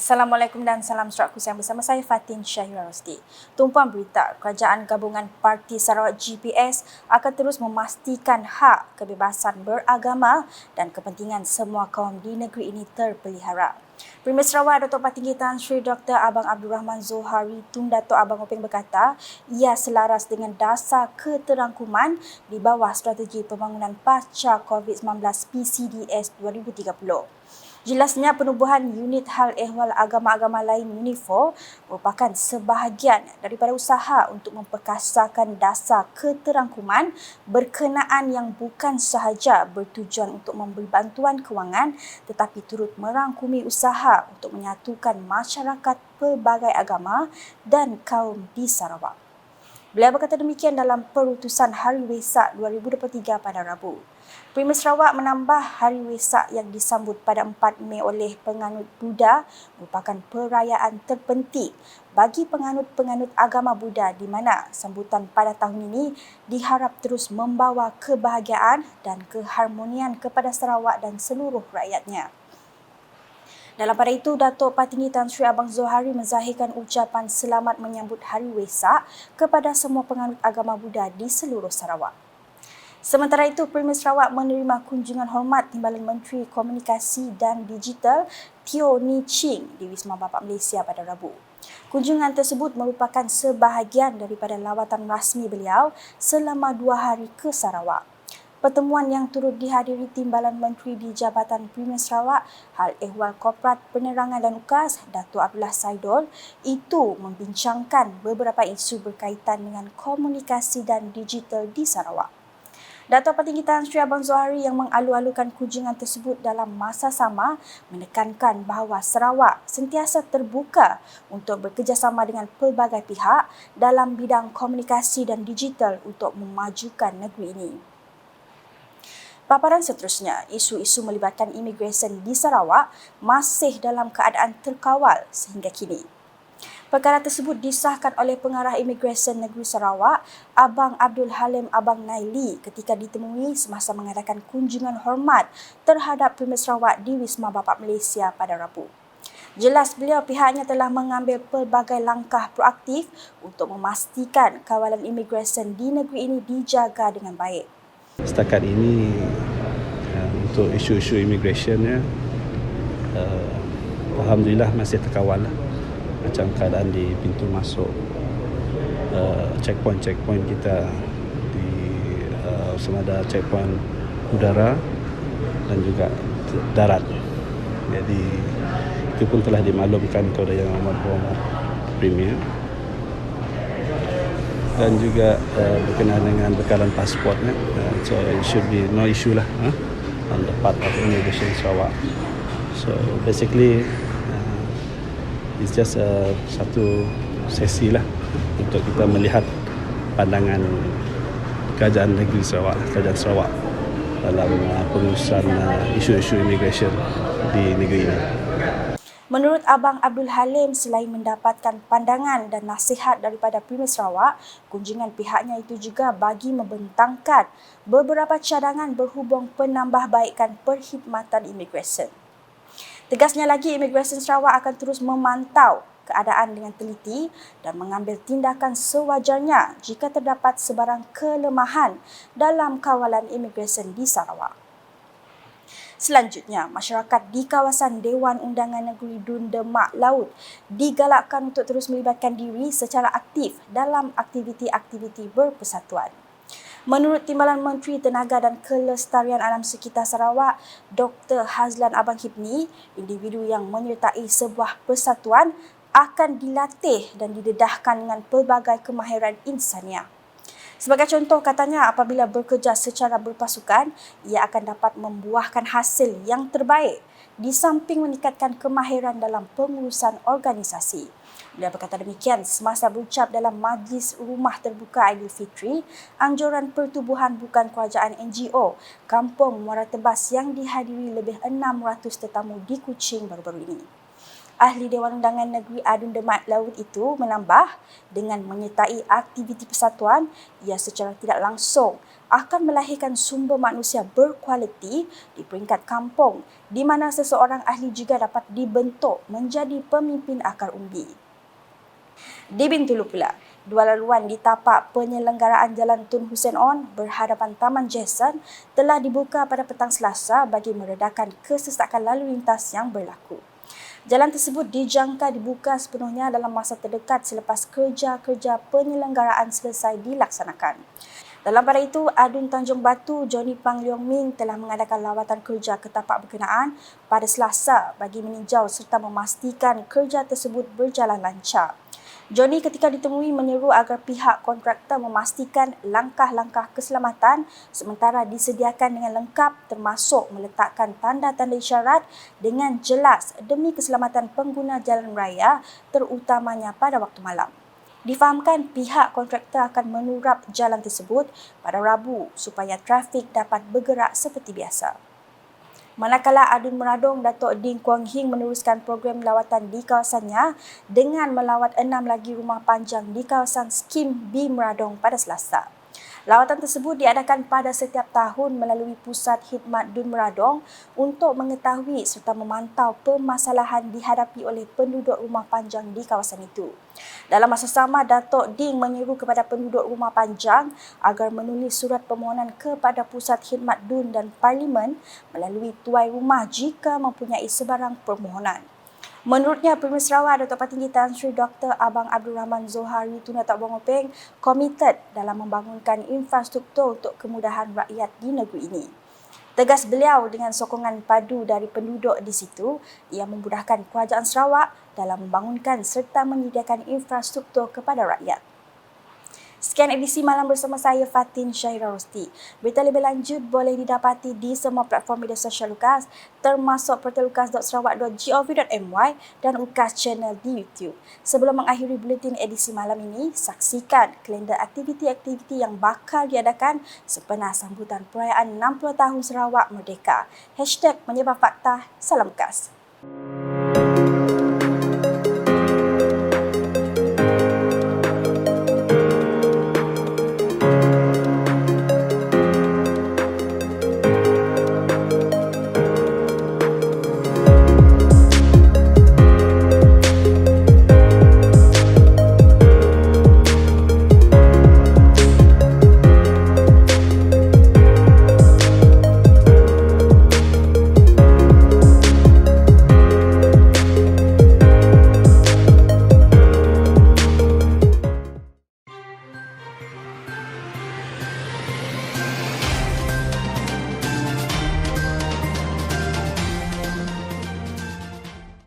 Assalamualaikum dan salam sejahtera yang bersama saya Fatin Syahira Rosdi. Tumpuan berita, Kerajaan Gabungan Parti Sarawak GPS akan terus memastikan hak kebebasan beragama dan kepentingan semua kaum di negeri ini terpelihara. Premier Sarawak Datuk Patinggi Tan Sri Dr. Abang Abdul Rahman Zohari Tun Datuk Abang Openg berkata ia selaras dengan dasar keterangkuman di bawah strategi pembangunan pasca COVID-19 PCDS 2030. Jelasnya penubuhan unit hal ehwal agama-agama lain UNIFOR merupakan sebahagian daripada usaha untuk memperkasakan dasar keterangkuman berkenaan yang bukan sahaja bertujuan untuk memberi bantuan kewangan tetapi turut merangkumi usaha untuk menyatukan masyarakat pelbagai agama dan kaum di Sarawak. Beliau berkata demikian dalam perutusan Hari Wesak 2023 pada Rabu. Premier Sarawak menambah Hari Wesak yang disambut pada 4 Mei oleh penganut Buddha merupakan perayaan terpenting bagi penganut-penganut agama Buddha di mana sambutan pada tahun ini diharap terus membawa kebahagiaan dan keharmonian kepada Sarawak dan seluruh rakyatnya. Dalam pada itu, Datuk Patinggi Tan Sri Abang Zohari menzahirkan ucapan selamat menyambut Hari Wesak kepada semua penganut agama Buddha di seluruh Sarawak. Sementara itu, Premier Sarawak menerima kunjungan hormat Timbalan Menteri Komunikasi dan Digital Teo Ni Ching di Wisma Bapak Malaysia pada Rabu. Kunjungan tersebut merupakan sebahagian daripada lawatan rasmi beliau selama 2 hari ke Sarawak. Pertemuan yang turut dihadiri Timbalan Menteri di Jabatan Premier Sarawak, Hal Ehwal Korporat Penerangan dan UKAS, Datuk Abdullah Saidul, itu membincangkan beberapa isu berkaitan dengan komunikasi dan digital di Sarawak. Datuk Patinggi Tan Sri Abang Zohari yang mengalu-alukan kunjungan tersebut dalam masa sama menekankan bahawa Sarawak sentiasa terbuka untuk bekerjasama dengan pelbagai pihak dalam bidang komunikasi dan digital untuk memajukan negeri ini. Paparan seterusnya, isu-isu melibatkan imigresen di Sarawak masih dalam keadaan terkawal sehingga kini. Perkara tersebut disahkan oleh Pengarah Imigresen Negeri Sarawak, Abang Abdul Halim Abang Naili ketika ditemui semasa mengadakan kunjungan hormat terhadap Premier Sarawak di Wisma Bapak Malaysia pada Rabu. Jelas beliau pihaknya telah mengambil pelbagai langkah proaktif untuk memastikan kawalan imigresen di negeri ini dijaga dengan baik. Setakat ini untuk isu-isu imigrasionnya alhamdulillah masih terkawal lah. Macam keadaan di pintu masuk checkpoint kita di sama ada checkpoint udara dan juga darat. Jadi itu pun telah dimaklumkan kepada Yang Amat Berhormat Premier. Dan juga berkenaan dengan bekalan pasportnya, so it should be no issue lah on the part of Immigration Sarawak. So basically it's just satu sesi lah untuk kita melihat pandangan kerajaan negeri Sarawak, kerajaan Sarawak dalam pengurusan isu-isu immigration di negeri ini. Menurut Abang Abdul Halim, selain mendapatkan pandangan dan nasihat daripada Premier Sarawak, kunjungan pihaknya itu juga bagi membentangkan beberapa cadangan berhubung penambahbaikan perkhidmatan imigresen. Tegasnya lagi, Imigresen Sarawak akan terus memantau keadaan dengan teliti dan mengambil tindakan sewajarnya jika terdapat sebarang kelemahan dalam kawalan imigresen di Sarawak. Selanjutnya, masyarakat di kawasan Dewan Undangan Negeri Dun Demak Laut digalakkan untuk terus melibatkan diri secara aktif dalam aktiviti-aktiviti berpersatuan. Menurut Timbalan Menteri Tenaga dan Kelestarian Alam Sekitar Sarawak, Dr. Hazlan Abang Hibni, individu yang menyertai sebuah persatuan akan dilatih dan didedahkan dengan pelbagai kemahiran insaniah. Sebagai contoh, katanya apabila bekerja secara berpasukan, ia akan dapat membuahkan hasil yang terbaik di samping meningkatkan kemahiran dalam pengurusan organisasi. Beliau berkata demikian semasa berucap dalam Majlis Rumah Terbuka Aidilfitri, anjuran pertubuhan bukan kerajaan NGO, Kampung Muara Tebas yang dihadiri lebih 600 tetamu di Kuching baru-baru ini. Ahli Dewan Undangan Negeri Adun Demat Laut itu menambah, dengan menyertai aktiviti persatuan, ia secara tidak langsung akan melahirkan sumber manusia berkualiti di peringkat kampung di mana seseorang ahli juga dapat dibentuk menjadi pemimpin akar umbi. Di Bintulu pula, dua laluan di tapak penyelenggaraan Jalan Tun Hussein On berhadapan Taman Jason telah dibuka pada petang Selasa bagi meredakan kesesakan lalu lintas yang berlaku. Jalan tersebut dijangka dibuka sepenuhnya dalam masa terdekat selepas kerja-kerja penyelenggaraan selesai dilaksanakan. Dalam pada itu, Adun Tanjung Batu Johnny Pang Leong Ming telah mengadakan lawatan kerja ke tapak berkenaan pada Selasa bagi meninjau serta memastikan kerja tersebut berjalan lancar. Johnny ketika ditemui menyeru agar pihak kontraktor memastikan langkah-langkah keselamatan sementara disediakan dengan lengkap termasuk meletakkan tanda-tanda isyarat dengan jelas demi keselamatan pengguna jalan raya terutamanya pada waktu malam. Difahamkan pihak kontraktor akan menurap jalan tersebut pada Rabu supaya trafik dapat bergerak seperti biasa. Manakala Adun Meradong Datuk Ding Kuang Hing meneruskan program lawatan di kawasannya dengan melawat 6 lagi rumah panjang di kawasan Skim B Meradong pada Selasa. Lawatan tersebut diadakan pada setiap tahun melalui Pusat Khidmat Dun Meradong untuk mengetahui serta memantau permasalahan dihadapi oleh penduduk rumah panjang di kawasan itu. Dalam masa sama, Datuk Ding menyeru kepada penduduk rumah panjang agar menulis surat permohonan kepada Pusat Khidmat Dun dan Parlimen melalui tuai rumah jika mempunyai sebarang permohonan. Menurutnya, Premier Sarawak Datuk Patinggi Tan Sri Dr. Abang Abdul Rahman Zohari Tun Datuk Bongopeng komited dalam membangunkan infrastruktur untuk kemudahan rakyat di negeri ini. Tegas beliau dengan sokongan padu dari penduduk di situ, ia memudahkan Kerajaan Sarawak dalam membangunkan serta menyediakan infrastruktur kepada rakyat. Sekian edisi malam bersama saya Fatin Syahira Rosti. Berita lebih lanjut boleh didapati di semua platform media sosial UKAS termasuk portalukas.sarawak.gov.my dan UKAS Channel di YouTube. Sebelum mengakhiri buletin edisi malam ini, saksikan kalender aktiviti-aktiviti yang bakal diadakan sempena sambutan perayaan 60 tahun Sarawak Merdeka. #Menyebar Fakta, Salam UKAS.